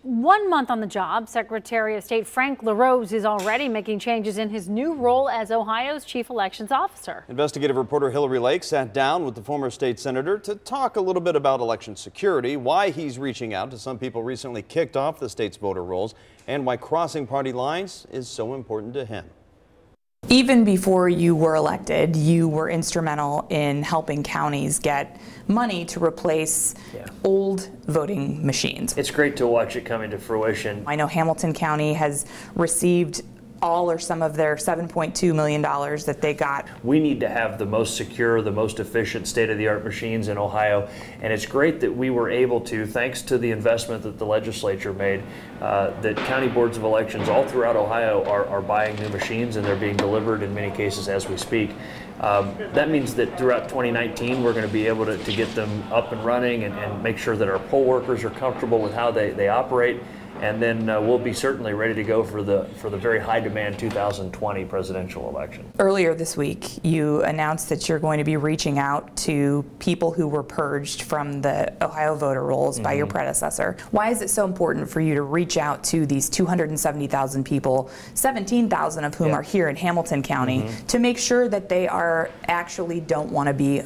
1 month on the job, Secretary of State Frank LaRose is already making changes in his new role as Ohio's chief elections officer. Investigative reporter Hillary Lake sat down with the former state senator to talk a little bit about election security, why he's reaching out to some people recently kicked off the state's voter rolls, and why crossing party lines is so important to him. Even before you were elected, you were instrumental in helping counties get money to replace old voting machines. It's great to watch it come into fruition. I know Hamilton County has received all or some of their $7.2 million that they got. We need to have the most secure, the most efficient state-of-the-art machines in Ohio, and it's great that we were able to, thanks to the investment that the legislature made, that county boards of elections all throughout Ohio are buying new machines, and they're being delivered in many cases as we speak. That means that throughout 2019 we're going to be able to get them up and running and make sure that our poll workers are comfortable with how they operate. And then we'll be certainly ready to go for the very high demand 2020 presidential election. Earlier this week, you announced that you're going to be reaching out to people who were purged from the Ohio voter rolls by your predecessor. Why is it so important for you to reach out to these 270,000 people, 17,000 of whom are here in Hamilton County, to make sure that they actually don't want to be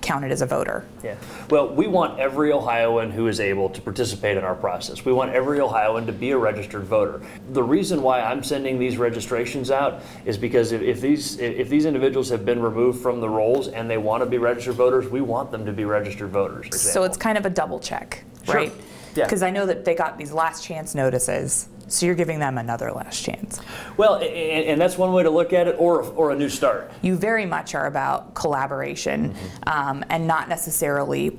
counted as a voter? Yeah. Well, we want every Ohioan who is able to participate in our process. We want every Ohioan to be a registered voter. The reason why I'm sending these registrations out is because if these individuals have been removed from the rolls and they want to be registered voters, we want them to be registered voters. So it's kind of a double check, right? Yeah. Because I know that they got these last chance notices. So you're giving them another last chance. Well, and that's one way to look at it, or a new start. You very much are about collaboration and not necessarily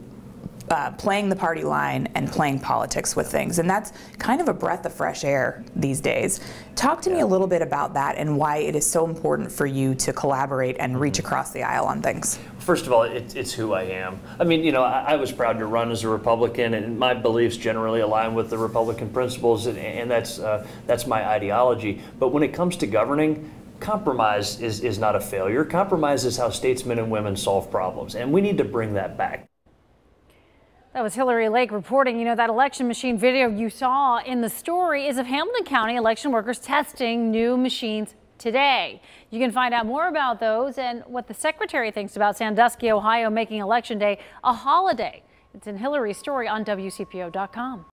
playing the party line and playing politics with things. And that's kind of a breath of fresh air these days. Talk to me a little bit about that and why it is so important for you to collaborate and reach across the aisle on things. First of all, it's who I am. I mean, you know, I was proud to run as a Republican, and my beliefs generally align with the Republican principles, and that's my ideology. But when it comes to governing, compromise is not a failure. Compromise is how statesmen and women solve problems, and we need to bring that back. That was Hillary Lake reporting. You know, that election machine video you saw in the story is of Hamilton County election workers testing new machines today. You can find out more about those and what the secretary thinks about Sandusky, Ohio, making Election Day a holiday. It's in Hillary's story on WCPO.com.